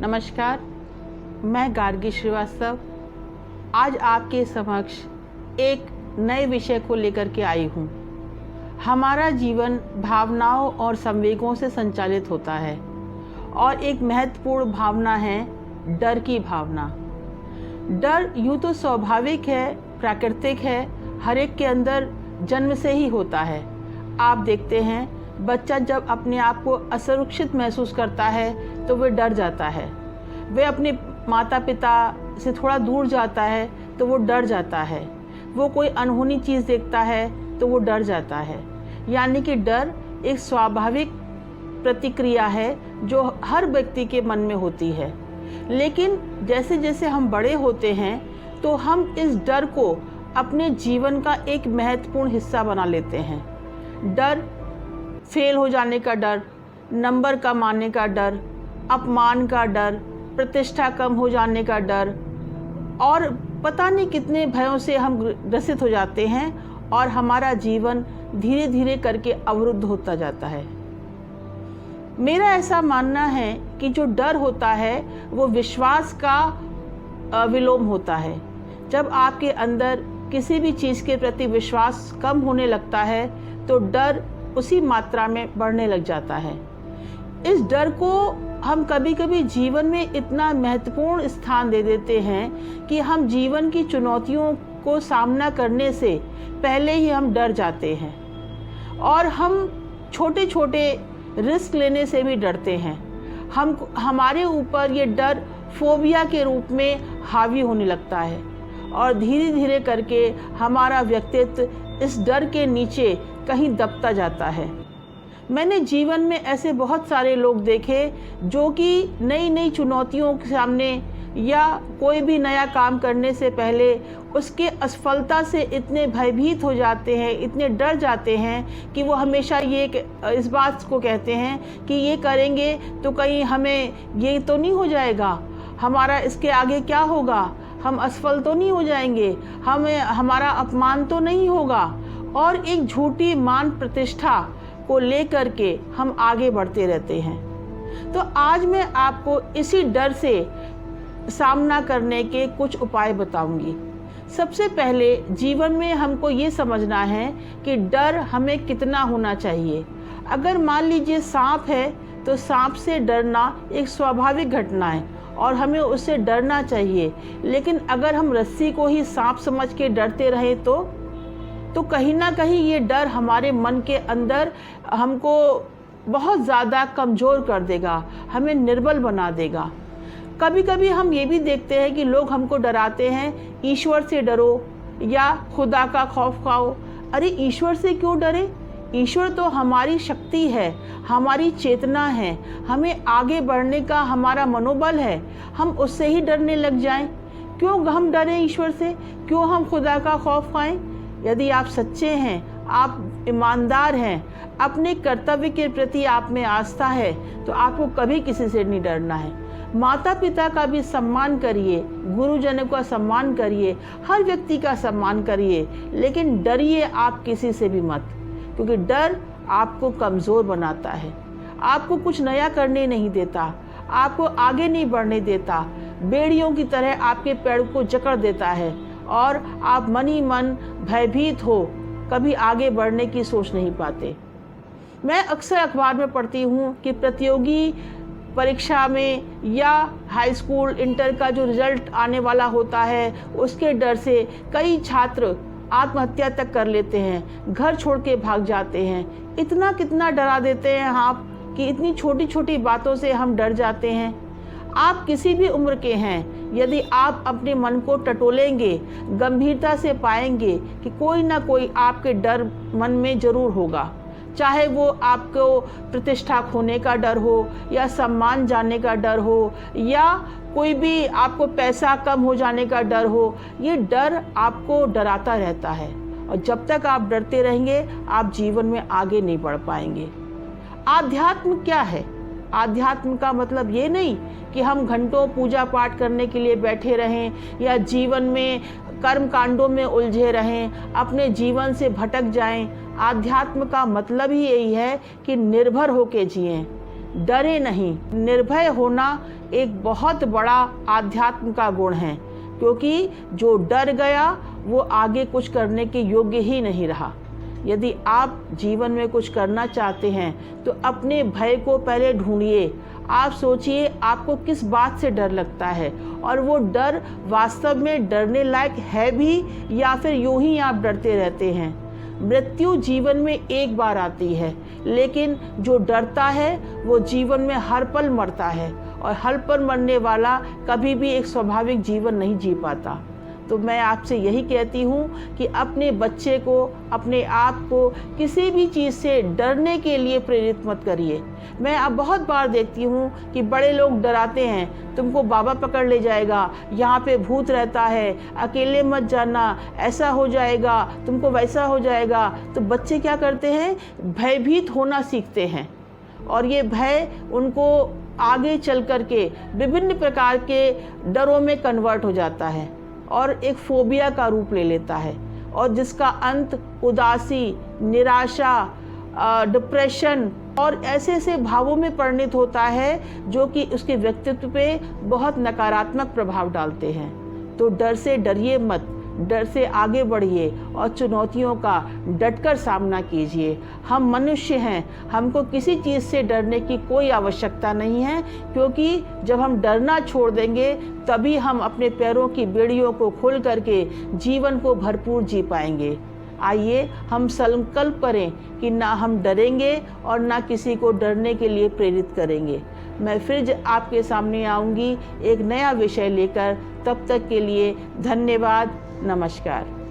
नमस्कार, मैं गार्गी श्रीवास्तव आज आपके समक्ष एक नए विषय को लेकर के आई हूँ। हमारा जीवन भावनाओं और संवेगों से संचालित होता है और एक महत्वपूर्ण भावना है डर की भावना। डर यूँ तो स्वाभाविक है, प्राकृतिक है, हर एक के अंदर जन्म से ही होता है। आप देखते हैं बच्चा जब अपने आप को असुरक्षित महसूस करता है तो वह डर जाता है। वह अपने माता पिता से थोड़ा दूर जाता है तो वो डर जाता है। वो कोई अनहोनी चीज़ देखता है तो वो डर जाता है। यानी कि डर एक स्वाभाविक प्रतिक्रिया है जो हर व्यक्ति के मन में होती है। लेकिन जैसे जैसे हम बड़े होते हैं तो हम इस डर को अपने जीवन का एक महत्वपूर्ण हिस्सा बना लेते हैं। डर फेल हो जाने का डर, नंबर कम आने का डर, अपमान का डर, प्रतिष्ठा कम हो जाने का डर और पता नहीं कितने भयों से हम ग्रसित हो जाते हैं और हमारा जीवन धीरे धीरे करके अवरुद्ध होता जाता है। मेरा ऐसा मानना है कि जो डर होता है वो विश्वास का विलोम होता है। जब आपके अंदर किसी भी चीज़ के प्रति विश्वास कम होने लगता है तो डर उसी मात्रा में बढ़ने लग जाता है। इस डर को हम कभी कभी जीवन में इतना महत्वपूर्ण स्थान दे देते हैं कि हम जीवन की चुनौतियों को सामना करने से पहले ही हम डर जाते हैं और हम छोटे छोटे रिस्क लेने से भी डरते हैं। हमारे ऊपर ये डर फोबिया के रूप में हावी होने लगता है और धीरे धीरे करके हमारा व्यक्तित्व इस डर के नीचे कहीं दबता जाता है। मैंने जीवन में ऐसे बहुत सारे लोग देखे जो कि नई नई चुनौतियों के सामने या कोई भी नया काम करने से पहले उसके असफलता से इतने भयभीत हो जाते हैं, इतने डर जाते हैं कि वो हमेशा इस बात को कहते हैं कि ये करेंगे तो कहीं हमें ये तो नहीं हो जाएगा, हमारा इसके आगे क्या होगा, हम असफल तो नहीं हो जाएंगे, हमारा अपमान तो नहीं होगा। और एक झूठी मान प्रतिष्ठा को लेकर के हम आगे बढ़ते रहते हैं। तो आज मैं आपको इसी डर से सामना करने के कुछ उपाय बताऊंगी। सबसे पहले जीवन में हमको ये समझना है कि डर हमें कितना होना चाहिए। अगर मान लीजिए सांप है तो सांप से डरना एक स्वाभाविक घटना है और हमें उससे डरना चाहिए। लेकिन अगर हम रस्सी को ही सांप समझ के डरते रहे तो कहीं ना कहीं ये डर हमारे मन के अंदर हमको बहुत ज़्यादा कमज़ोर कर देगा, हमें निर्बल बना देगा। कभी कभी हम ये भी देखते हैं कि लोग हमको डराते हैं, ईश्वर से डरो या खुदा का खौफ खाओ। अरे ईश्वर से क्यों डरे? ईश्वर तो हमारी शक्ति है, हमारी चेतना है, हमें आगे बढ़ने का हमारा मनोबल है। हम उससे ही डरने लग जाएं। क्यों हम डरें ईश्वर से? क्यों हम खुदा का खौफ खाएं? यदि आप सच्चे हैं, आप ईमानदार हैं, अपने कर्तव्य के प्रति आप में आस्था है तो आपको कभी किसी से नहीं डरना है। माता पिता का भी सम्मान करिए, गुरुजनों का सम्मान करिए, हर व्यक्ति का सम्मान करिए, लेकिन डरिए आप किसी से भी मत, क्योंकि डर आपको कमज़ोर बनाता है, आपको कुछ नया करने नहीं देता, आपको आगे नहीं बढ़ने देता, बेड़ियों की तरह आपके पैर को जकड़ देता है और आप मन ही मन भयभीत हो, कभी आगे बढ़ने की सोच नहीं पाते। मैं अक्सर अखबार में पढ़ती हूँ कि प्रतियोगी परीक्षा में या हाई स्कूल इंटर का जो रिजल्ट आने वाला होता है उसके डर से कई छात्र आत्महत्या तक कर लेते हैं, घर छोड़ के भाग जाते हैं। इतना कितना डरा देते हैं आप कि इतनी छोटी छोटी बातों से हम डर जाते हैं। आप किसी भी उम्र के हैं, यदि आप अपने मन को टटोलेंगे, गंभीरता से पाएंगे कि कोई ना कोई आपके डर मन में ज़रूर होगा। चाहे वो आपको प्रतिष्ठा खोने का डर हो या सम्मान जाने का डर हो या कोई भी आपको पैसा कम हो जाने का डर हो, ये डर आपको डराता रहता है और जब तक आप डरते रहेंगे आप जीवन में आगे नहीं बढ़ पाएंगे। आध्यात्म क्या है? आध्यात्म का मतलब ये नहीं कि हम घंटों पूजा पाठ करने के लिए बैठे रहें या जीवन में कर्म कांडों में उलझे रहें, अपने जीवन से भटक जाएं। आध्यात्म का मतलब ही यही है कि निर्भर होके जिएं, डरे नहीं। निर्भय होना एक बहुत बड़ा आध्यात्म का गुण है, क्योंकि जो डर गया वो आगे कुछ करने के योग्य ही नहीं रहा। यदि आप जीवन में कुछ करना चाहते हैं तो अपने भय को पहले ढूंढिए। आप सोचिए आपको किस बात से डर लगता है, और वो डर वास्तव में डरने लायक है भी या फिर यूं ही आप डरते रहते हैं। मृत्यु जीवन में एक बार आती है, लेकिन जो डरता है वो जीवन में हर पल मरता है, और हर पल मरने वाला कभी भी एक स्वाभाविक जीवन नहीं जी पाता। तो मैं आपसे यही कहती हूँ कि अपने बच्चे को, अपने आप को किसी भी चीज़ से डरने के लिए प्रेरित मत करिए। मैं अब बहुत बार देखती हूँ कि बड़े लोग डराते हैं, तुमको बाबा पकड़ ले जाएगा, यहाँ पे भूत रहता है, अकेले मत जाना, ऐसा हो जाएगा, तुमको वैसा हो जाएगा। तो बच्चे क्या करते हैं, भयभीत होना सीखते हैं, और ये भय उनको आगे चल कर के विभिन्न प्रकार के डरों में कन्वर्ट हो जाता है और एक फोबिया का रूप ले लेता है, और जिसका अंत उदासी, निराशा, डिप्रेशन और ऐसे ऐसे भावों में परिणत होता है जो कि उसके व्यक्तित्व पे बहुत नकारात्मक प्रभाव डालते हैं। तो डर से डरिए मत, डर से आगे बढ़िए और चुनौतियों का डटकर सामना कीजिए। हम मनुष्य हैं, हमको किसी चीज़ से डरने की कोई आवश्यकता नहीं है, क्योंकि जब हम डरना छोड़ देंगे तभी हम अपने पैरों की बेड़ियों को खोल करके जीवन को भरपूर जी पाएंगे। आइए हम संकल्प करें कि ना हम डरेंगे और ना किसी को डरने के लिए प्रेरित करेंगे। मैं फिर आपके सामने आऊँगी एक नया विषय लेकर। तब तक के लिए धन्यवाद, नमस्कार।